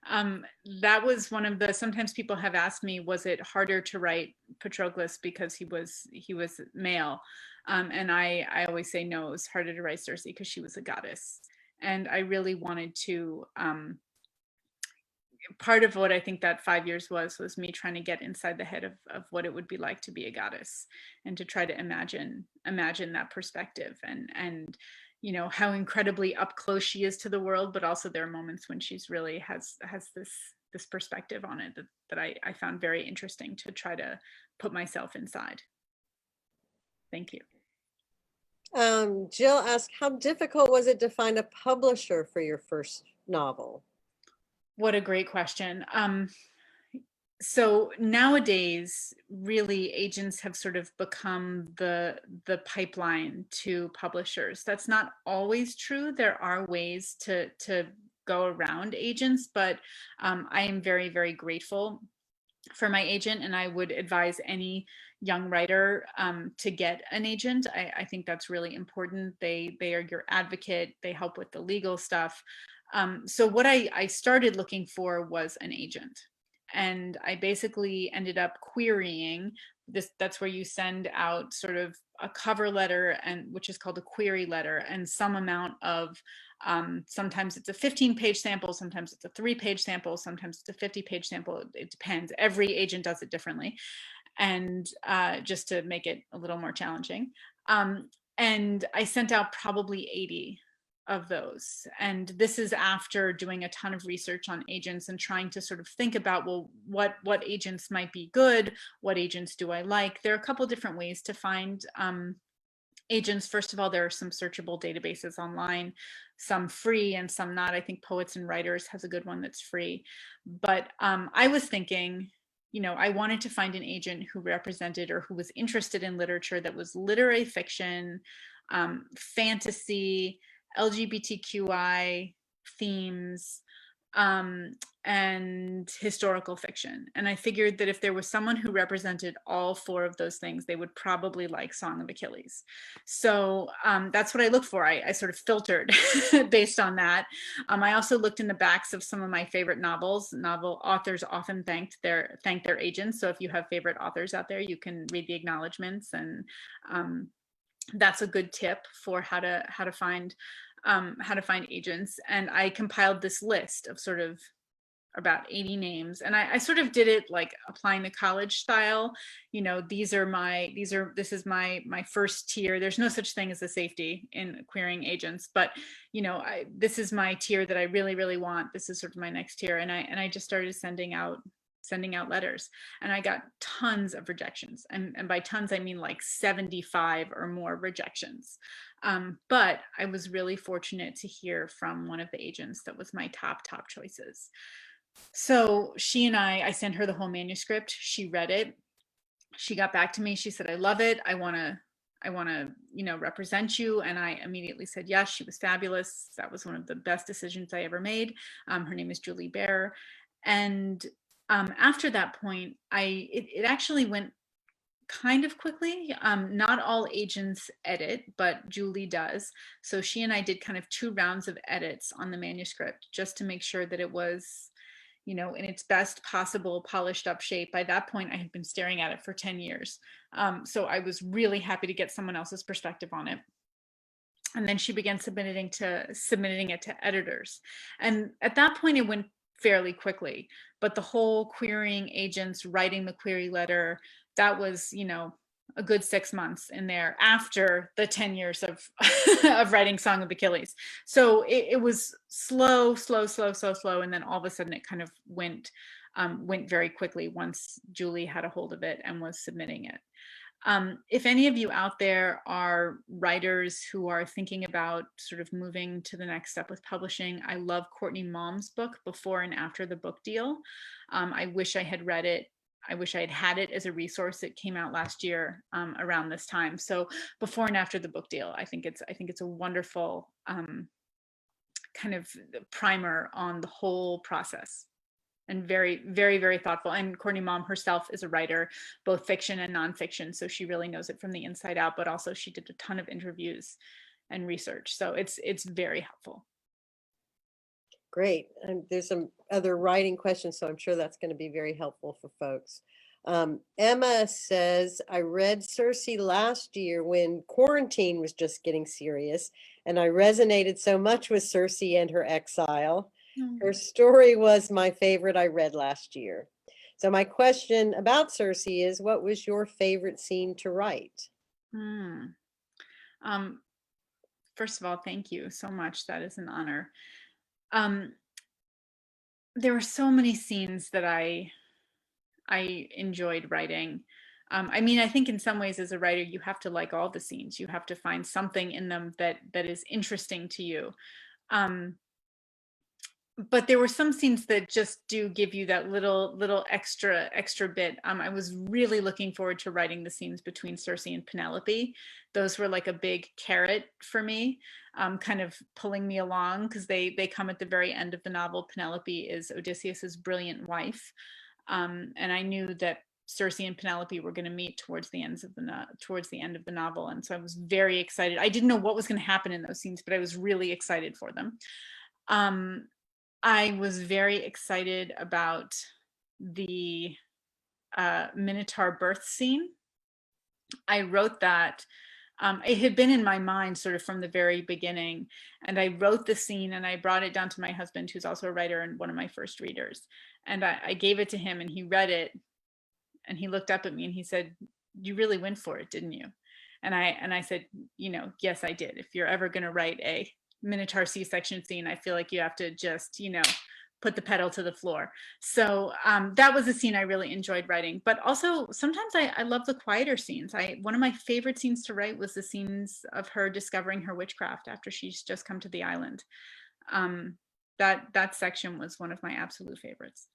That was one of the, sometimes people have asked me, was it harder to write Patroclus because he was male? And I always say no, it was harder to write Circe because she was a goddess. And I really wanted to, part of what I think that 5 years was me trying to get inside the head of what it would be like to be a goddess, and to try to imagine that perspective, and how incredibly up close she is to the world, but also there are moments when she's really has this perspective on it that I found very interesting to try to put myself inside. Thank you. Jill asked, how difficult was it to find a publisher for your first novel? What a great question. So nowadays, really, agents have sort of become the pipeline to publishers. That's not always true. There are ways to go around agents, but I am very, very grateful for my agent, and I would advise any young writer to get an agent. I think that's really important. They are your advocate. They help with the legal stuff. So what I started looking for was an agent. And I basically ended up querying this. That's where you send out sort of a cover letter, and which is called a query letter, and some amount of sometimes it's a 15-page sample, sometimes it's a 3-page sample, sometimes it's a 50-page sample. It depends. Every agent does it differently, and just to make it a little more challenging. And I sent out probably 80 of those. And this is after doing a ton of research on agents and trying to sort of think about, well, what agents might be good? What agents do I like? There are a couple different ways to find agents. First of all, there are some searchable databases online, some free and some not. I think Poets and Writers has a good one that's free. But I was thinking, I wanted to find an agent who represented or who was interested in literature that was literary fiction, fantasy, LGBTQI themes, and historical fiction. And I figured that if there was someone who represented all 4 of those things, they would probably like Song of Achilles. So that's what I look for. I sort of filtered based on that. I also looked in the backs of some of my favorite novels. Novel authors often thank their agents. So if you have favorite authors out there, you can read the acknowledgments, and that's a good tip for how to find agents. And I compiled this list of sort of about 80 names, and I sort of did it like applying the college style. This is my first tier. There's no such thing as a safety in querying agents, but this is my tier that I really, really want. This is sort of my next tier, and I just started sending out letters, and I got tons of rejections, and by tons I mean like 75 or more rejections. But I was really fortunate to hear from one of the agents that was my top choices. So she and I sent her the whole manuscript. She read it. She got back to me. She said, I love it. I want to represent you. And I immediately said yes. She was fabulous. That was one of the best decisions I ever made. Her name is Julie Bear. And after that point, it actually went kind of quickly. Not all agents edit, but Julie does. So she and I did kind of 2 rounds of edits on the manuscript just to make sure that it was, in its best possible polished up shape. By that point, I had been staring at it for 10 years. So I was really happy to get someone else's perspective on it. And then she began submitting it to editors. And at that point, it went fairly quickly. But the whole querying agents, writing the query letter, that was, a good 6 months in there after the 10 years of of writing Song of Achilles. So it was slow, and then all of a sudden it kind of went very quickly once Julie had a hold of it and was submitting it. If any of you out there are writers who are thinking about sort of moving to the next step with publishing, I love Courtney Malm's book, Before and After the Book Deal. I wish I had read it. I wish I had it as a resource. It came out last year around this time. So Before and After the Book Deal, I think it's a wonderful kind of primer on the whole process, and very, very, very thoughtful. And Courtney Malm herself is a writer, both fiction and nonfiction. So she really knows it from the inside out, but also she did a ton of interviews and research. So it's very helpful. Great. And there's some other writing questions, so I'm sure that's going to be very helpful for folks. Emma says, I read Circe last year when quarantine was just getting serious, and I resonated so much with Circe and her exile. Her story was my favorite I read last year. So my question about Circe is, what was your favorite scene to write? Hmm. First of all, thank you so much. That is an honor. There were so many scenes that I enjoyed writing. I mean, I think in some ways as a writer, you have to like all the scenes. You have to find something in them that is interesting to you. Um, but there were some scenes that just do give you that little extra bit. I was really looking forward to writing the scenes between Circe and Penelope. Those were like a big carrot for me, kind of pulling me along, because they come at the very end of the novel. Penelope is Odysseus's brilliant wife, and I knew that Circe and Penelope were going to meet towards the end of the novel, and so I was very excited. I didn't know what was going to happen in those scenes, but I was really excited for them. I was very excited about the Minotaur birth scene. I wrote that. It had been in my mind sort of from the very beginning, and I wrote the scene and I brought it down to my husband, who's also a writer and one of my first readers. And I gave it to him and he read it and he looked up at me and he said, "You really went for it, didn't you?" And I said, "Yes, I did. If you're ever going to write a Minotaur C-section scene, I feel like you have to just, put the pedal to the floor." So that was a scene I really enjoyed writing. But also sometimes I love the quieter scenes. One of my favorite scenes to write was the scenes of her discovering her witchcraft after she's just come to the island. That section was one of my absolute favorites.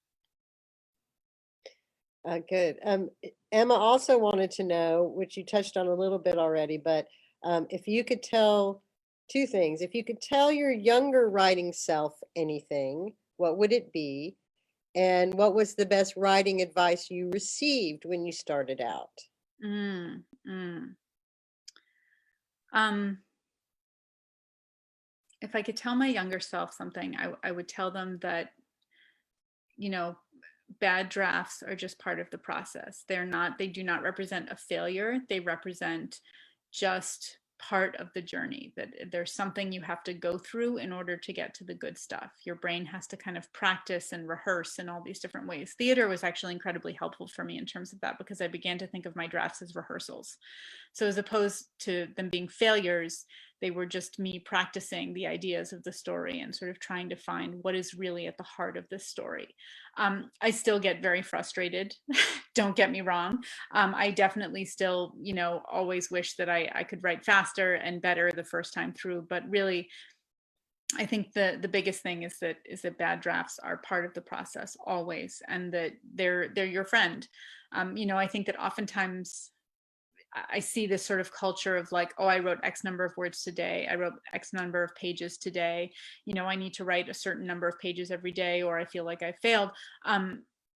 Good. Emma also wanted to know, which you touched on a little bit already, but if you could tell two things. If you could tell your younger writing self anything, what would it be? And what was the best writing advice you received when you started out? Mm, mm. Um, if I could tell my younger self something, I would tell them that, bad drafts are just part of the process. They do not represent a failure. They represent just part of the journey, that there's something you have to go through in order to get to the good stuff. Your brain has to kind of practice and rehearse in all these different ways. Theater was actually incredibly helpful for me in terms of that, because I began to think of my drafts as rehearsals. So as opposed to them being failures, they were just me practicing the ideas of the story and sort of trying to find what is really at the heart of this story. I still get very frustrated. Don't get me wrong. I definitely still, always wish that I could write faster and better the first time through. But really, I think the biggest thing is that bad drafts are part of the process always, and that they're your friend. I think that oftentimes I see this sort of culture of like, oh, I wrote X number of words today. I wrote X number of pages today. I need to write a certain number of pages every day, or I feel like I failed.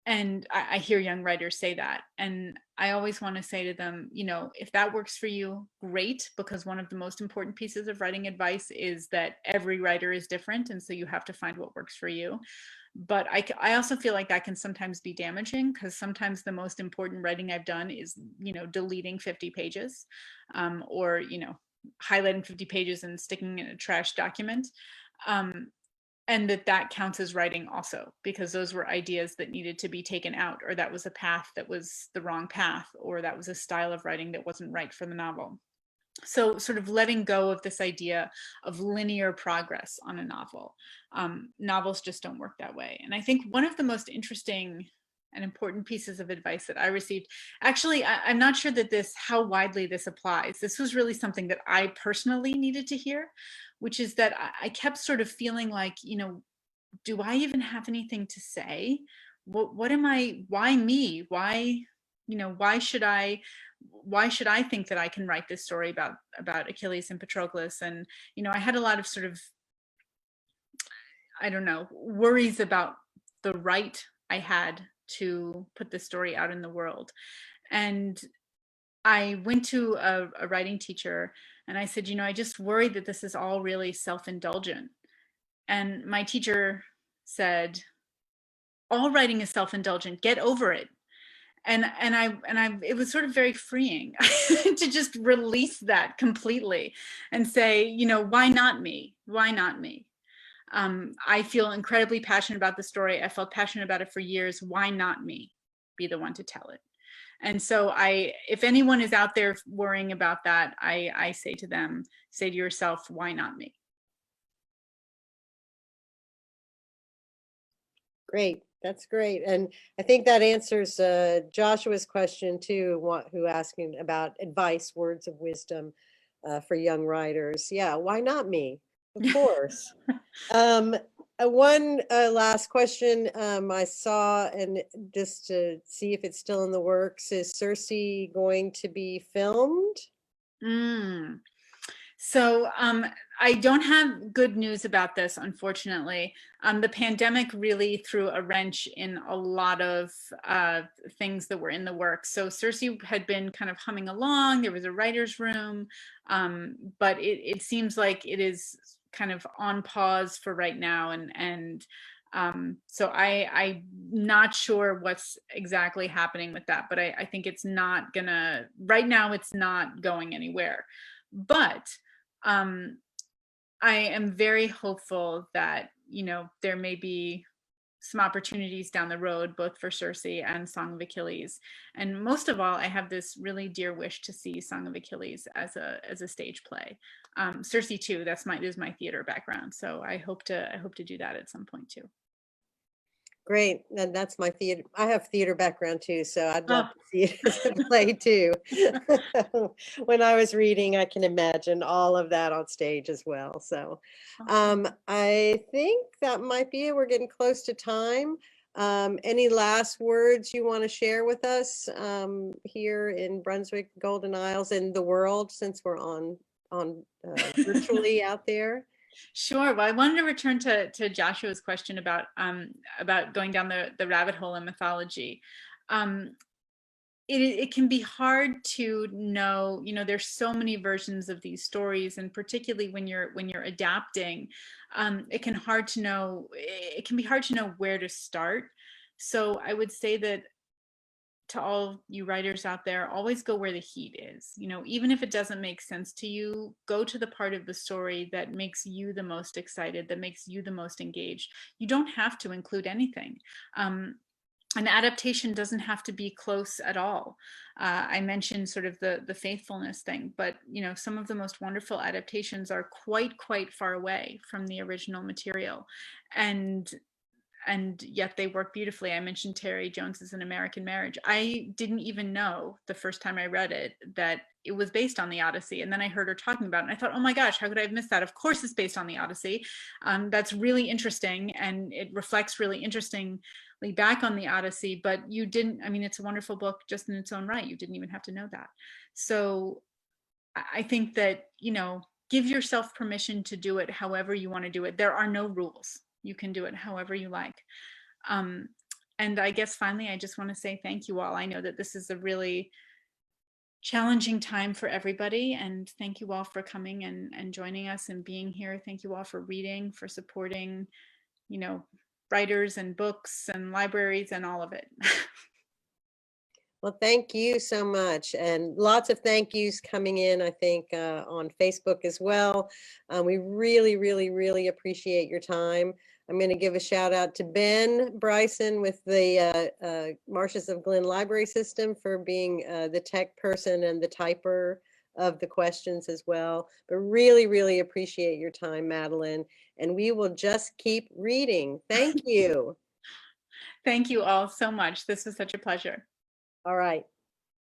And I hear young writers say that. And I always want to say to them, if that works for you, great, because one of the most important pieces of writing advice is that every writer is different. And so you have to find what works for you. But I also feel like that can sometimes be damaging, because sometimes the most important writing I've done is, deleting 50 pages, or, highlighting 50 pages and sticking in a trash document. And that counts as writing also, because those were ideas that needed to be taken out, or that was a path that was the wrong path, or that was a style of writing that wasn't right for the novel. So sort of letting go of this idea of linear progress on a novel. Novels just don't work that way. And I think one of the most interesting and important pieces of advice that I received, actually, I'm not sure that how widely this applies. This was really something that I personally needed to hear, which is that I kept sort of feeling like, do I even have anything to say? What am I, why me? Why should I think that I can write this story about Achilles and Patroclus? And, I had a lot of sort of, I don't know, worries about the right I had to put this story out in the world. And I went to a writing teacher and I said, I just worry that this is all really self-indulgent. And my teacher said, all writing is self-indulgent, get over it. And it was sort of very freeing to just release that completely and say, you know, why not me? Why not me? I feel incredibly passionate about the story. I felt passionate about it for years. Why not me be the one to tell it? And so if anyone is out there worrying about that, I say to them, say to yourself, why not me? Great. That's great. And I think that answers Joshua's question too, who asking about advice, words of wisdom for young writers. Yeah, why not me? Of course. One last question I saw, and just to see if it's still in the works, is Circe going to be filmed? So I don't have good news about this, unfortunately. The pandemic really threw a wrench in a lot of things that were in the works. So Circe had been kind of humming along. There was a writer's room, but it seems like it is kind of on pause for right now. And so I'm not sure what's exactly happening with that, but I think it's not gonna, right now it's not going anywhere. But I am very hopeful that, you know, there may be some opportunities down the road, both for Circe and Song of Achilles. And most of all, I have this really dear wish to see Song of Achilles as a stage play. Circe too, this is my theater background. So I hope to do that at some point too. Great. And that's my theater. I have theater background too, so I'd love Oh. to see it as a play too. When I was reading, I can imagine all of that on stage as well. So I think that might be it. We're getting close to time. Any last words you want to share with us here in Brunswick, Golden Isles, and the world, since we're on virtually out there? Sure. Well, I wanted to return to Joshua's question about going down the rabbit hole in mythology. It can be hard to know, you know, there's so many versions of these stories, and particularly when you're adapting, it can be hard to know where to start. So I would say that to all you writers out there, always go where the heat is. You know, even if it doesn't make sense to you, go to the part of the story that makes you the most excited, that makes you the most engaged. You don't have to include anything. An adaptation doesn't have to be close at all. I mentioned sort of the faithfulness thing, but you know, some of the most wonderful adaptations are quite far away from the original material, and yet they work beautifully. I mentioned Terry Jones's An American Marriage. I didn't even know the first time I read it that it was based on the Odyssey. And then I heard her talking about it and I thought, oh my gosh, how could I have missed that? Of course it's based on the Odyssey. That's really interesting. And it reflects really interestingly back on the Odyssey, but you didn't, I mean, it's a wonderful book just in its own right. You didn't even have to know that. So I think that, you know, give yourself permission to do it however you want to do it. There are no rules. You can do it however you like. And I guess finally, I just want to say thank you all. I know that this is a really challenging time for everybody, and thank you all for coming and joining us and being here. Thank you all for reading, for supporting, you know, writers and books and libraries and all of it. Well, thank you so much. And lots of thank yous coming in, I think, on Facebook as well. We really appreciate your time. I'm going to give a shout out to Ben Bryson with the Marshes of Glen Library System for being the tech person and the typer of the questions as well. But really appreciate your time, Madeline. And we will just keep reading. Thank you. Thank you all so much. This was such a pleasure. All right.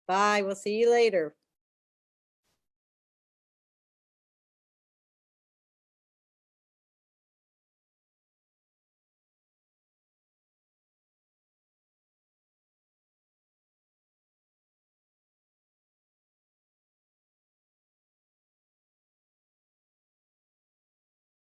Bye. We'll see you later.